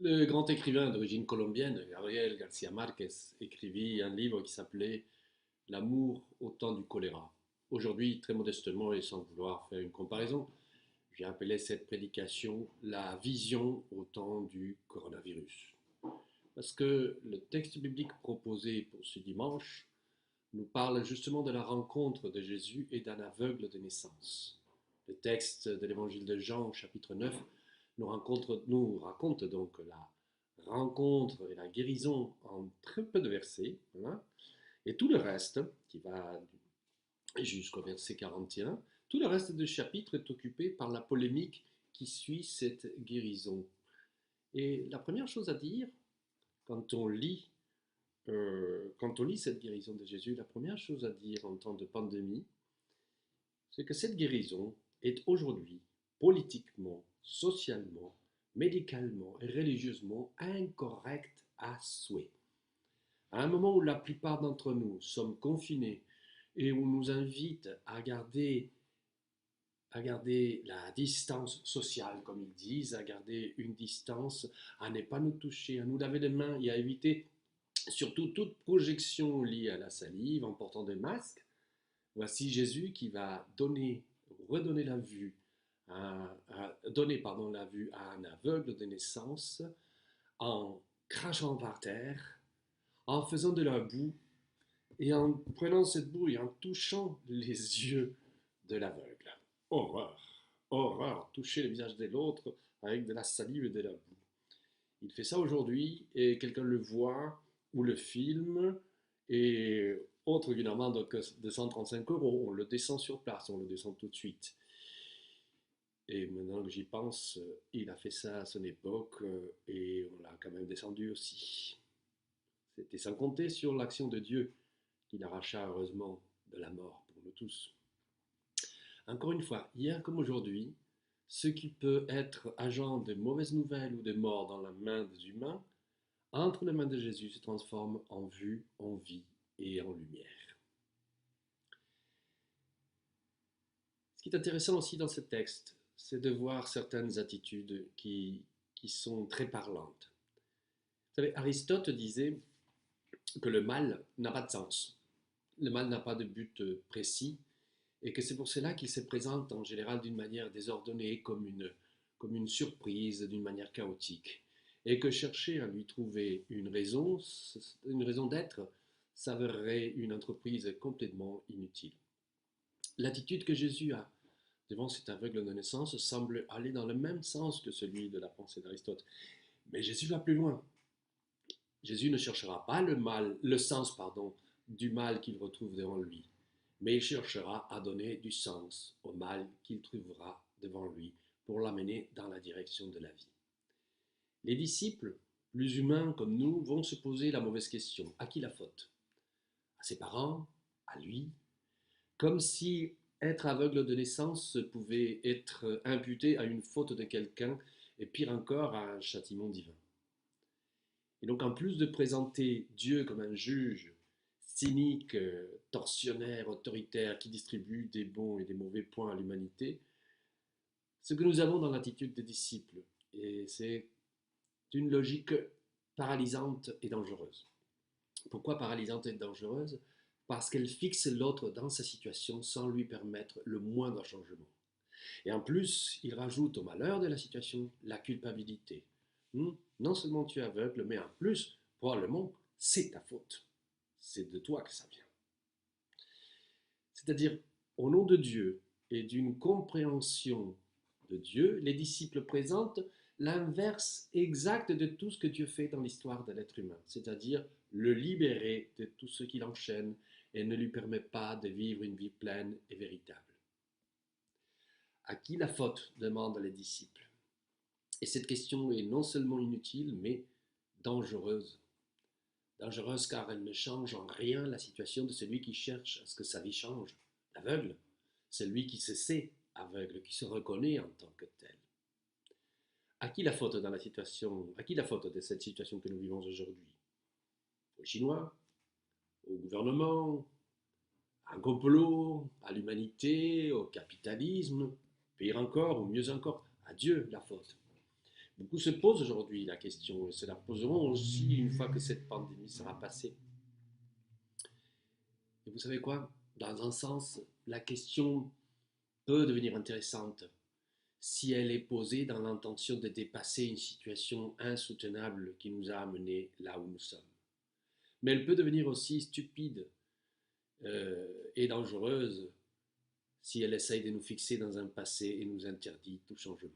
Le grand écrivain d'origine colombienne, Gabriel García Márquez, écrivit un livre qui s'appelait L'amour au temps du choléra. Aujourd'hui, très modestement et sans vouloir faire une comparaison, j'ai appelé cette prédication la vision au temps du coronavirus. Parce que le texte biblique proposé pour ce dimanche nous parle justement de la rencontre de Jésus et d'un aveugle de naissance. Le texte de l'évangile de Jean, chapitre 9, nous raconte donc la rencontre et la guérison en très peu de versets, hein, et tout le reste, qui va jusqu'au verset 41, tout le reste du chapitre est occupé par la polémique qui suit cette guérison. Et la première chose à dire, quand on lit, quand on lit cette guérison de Jésus, la première chose à dire en temps de pandémie, c'est que cette guérison est aujourd'hui politiquement, socialement, médicalement et religieusement incorrecte à souhait. À un moment où la plupart d'entre nous sommes confinés et où on nous invite à garder la distance sociale, comme ils disent, à garder une distance, à ne pas nous toucher, à nous laver les mains et à éviter surtout toute projection liée à la salive en portant des masques, voici Jésus qui va redonner la vue, donner la vue à un aveugle de naissance en crachant par terre, en faisant de la boue et en prenant cette boue et en touchant les yeux de l'aveugle. Horreur, horreur, toucher le visage de l'autre avec de la salive et de la boue. Il fait ça aujourd'hui et quelqu'un le voit ou le filme et autre qu'une amende de 135 euros, on le descend sur place, on le descend tout de suite. Et maintenant que j'y pense, il a fait ça à son époque et on l'a quand même descendu aussi. C'était sans compter sur l'action de Dieu qui l'arracha heureusement de la mort pour nous tous. Encore une fois, hier comme aujourd'hui, ce qui peut être agent de mauvaises nouvelles ou de mort dans la main des humains, entre les mains de Jésus se transforme en vue, en vie et en lumière. Ce qui est intéressant aussi dans ce texte, c'est de voir certaines attitudes qui sont très parlantes. Vous savez, Aristote disait que le mal n'a pas de sens. Le mal n'a pas de but précis et que c'est pour cela qu'il se présente en général d'une manière désordonnée, comme une surprise, d'une manière chaotique. Et que chercher à lui trouver une raison d'être, s'avérerait une entreprise complètement inutile. L'attitude que Jésus a devant cet aveugle de naissance semble aller dans le même sens que celui de la pensée d'Aristote. Mais Jésus va plus loin. Jésus ne cherchera pas le sens du mal qu'il retrouve devant lui, mais il cherchera à donner du sens au mal qu'il trouvera devant lui pour l'amener dans la direction de la vie. Les disciples, plus humains comme nous, vont se poser la mauvaise question. À qui la faute? À ses parents? À lui? Comme si être aveugle de naissance pouvait être imputé à une faute de quelqu'un et pire encore à un châtiment divin. Et donc en plus de présenter Dieu comme un juge cynique, tortionnaire, autoritaire, qui distribue des bons et des mauvais points à l'humanité, ce que nous avons dans l'attitude des disciples, et c'est une logique paralysante et dangereuse. Pourquoi paralysante et dangereuse? Parce qu'elle fixe l'autre dans sa situation sans lui permettre le moindre changement. Et en plus, il rajoute au malheur de la situation la culpabilité. Non seulement tu es aveugle, mais en plus, probablement, c'est ta faute. C'est de toi que ça vient. C'est-à-dire, au nom de Dieu et d'une compréhension de Dieu, les disciples présentent l'inverse exact de tout ce que Dieu fait dans l'histoire de l'être humain, c'est-à-dire le libérer de tout ce qui l'enchaîne et ne lui permet pas de vivre une vie pleine et véritable. À qui la faute? Demandent les disciples. Et cette question est non seulement inutile, mais dangereuse. Dangereuse car elle ne change en rien la situation de celui qui cherche à ce que sa vie change. L'aveugle, celui qui se sait aveugle, qui se reconnaît en tant que tel. À qui la faute dans la situation, à qui la faute de cette situation que nous vivons aujourd'hui? Aux Chinois, au gouvernement, à un complot, à l'humanité, au capitalisme, pire encore ou mieux encore, à Dieu la faute. Beaucoup se posent aujourd'hui la question et se la poseront aussi une fois que cette pandémie sera passée. Et vous savez quoi? Dans un sens, la question peut devenir intéressante si elle est posée dans l'intention de dépasser une situation insoutenable qui nous a amenés là où nous sommes. Mais elle peut devenir aussi stupide et dangereuse si elle essaye de nous fixer dans un passé et nous interdit tout changement.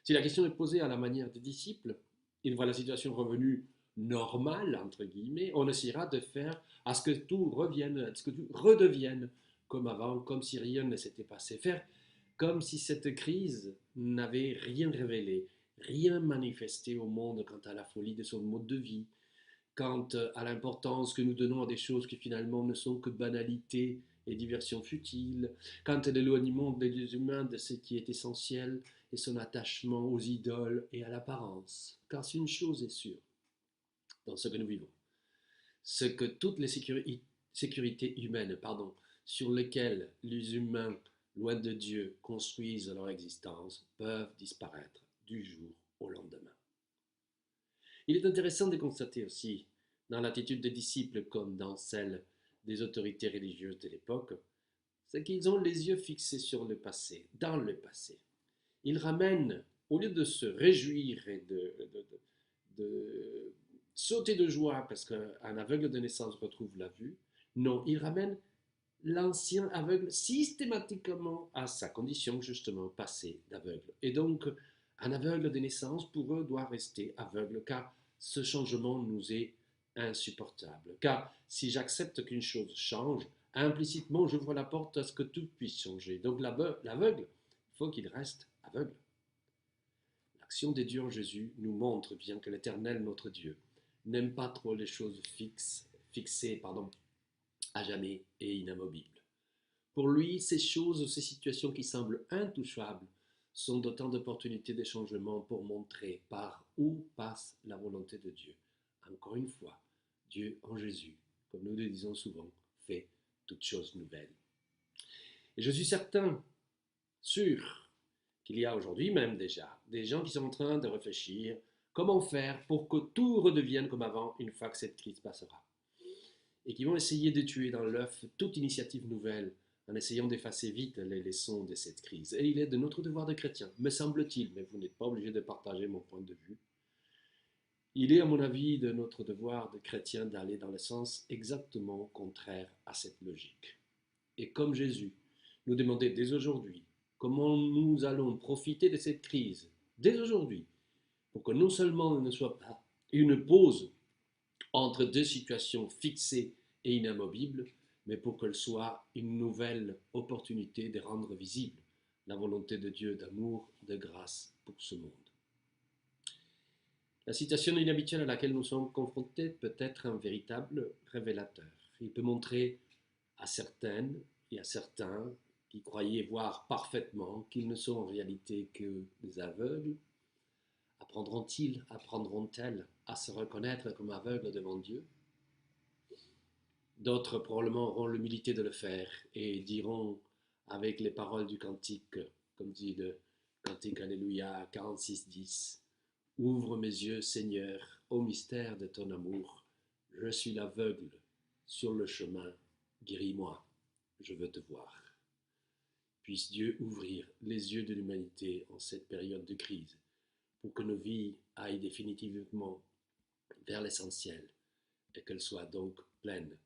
Si la question est posée à la manière des disciples, une fois la situation revenue normale, entre guillemets, on essaiera de faire à ce que tout revienne, à ce que tout redevienne comme avant, comme si rien ne s'était passé. Faire comme si cette crise n'avait rien révélé, rien manifesté au monde quant à la folie de son mode de vie, quant à l'importance que nous donnons à des choses qui finalement ne sont que banalités et diversions futiles, quant à l'éloignement des humains de ce qui est essentiel et son attachement aux idoles et à l'apparence. Car si une chose est sûre dans ce que nous vivons, c'est que toutes les sécurités humaines sur lesquelles les humains, loin de Dieu, construisent leur existence, peuvent disparaître du jour au lendemain. Il est intéressant de constater aussi, dans l'attitude des disciples comme dans celle des autorités religieuses de l'époque, c'est qu'ils ont les yeux fixés sur le passé, dans le passé. Ils ramènent, au lieu de se réjouir et de sauter de joie parce qu'un aveugle de naissance retrouve la vue, non, ils ramènent l'ancien aveugle systématiquement à sa condition justement passée d'aveugle. Et donc, un aveugle de naissance pour eux doit rester aveugle car ce changement nous est insupportable. Car si j'accepte qu'une chose change, implicitement j'ouvre la porte à ce que tout puisse changer. Donc l'aveugle, il faut qu'il reste aveugle. L'action des dieux en Jésus nous montre bien que l'Éternel, notre Dieu, n'aime pas trop les choses fixées à jamais et inamovibles. Pour lui, ces choses, ces situations qui semblent intouchables sont d'autant d'opportunités de changement pour montrer par où passe la volonté de Dieu. Encore une fois, Dieu en Jésus, comme nous le disons souvent, fait toutes choses nouvelles. Et je suis sûr, qu'il y a aujourd'hui même déjà des gens qui sont en train de réfléchir comment faire pour que tout redevienne comme avant une fois que cette crise passera. Et qui vont essayer de tuer dans l'œuf toute initiative nouvelle en essayant d'effacer vite les leçons de cette crise. Et il est de notre devoir de chrétien, me semble-t-il, mais vous n'êtes pas obligé de partager mon point de vue, il est à mon avis de notre devoir de chrétien d'aller dans le sens exactement contraire à cette logique. Et comme Jésus nous demandait dès aujourd'hui comment nous allons profiter de cette crise, dès aujourd'hui, pour que non seulement il ne soit pas une pause entre deux situations fixées et inamovibles, mais pour qu'elle soit une nouvelle opportunité de rendre visible la volonté de Dieu d'amour, de grâce pour ce monde. La situation inhabituelle à laquelle nous sommes confrontés peut être un véritable révélateur. Il peut montrer à certaines et à certains qui croyaient voir parfaitement qu'ils ne sont en réalité que des aveugles. Apprendront-elles à se reconnaître comme aveugles devant Dieu? D'autres probablement auront l'humilité de le faire et diront avec les paroles du cantique, comme dit le cantique Alléluia 46:10, ouvre mes yeux, Seigneur, au mystère de ton amour. Je suis l'aveugle sur le chemin, guéris-moi, je veux te voir. Puisse Dieu ouvrir les yeux de l'humanité en cette période de crise, pour que nos vies aillent définitivement vers l'essentiel et qu'elles soient donc pleines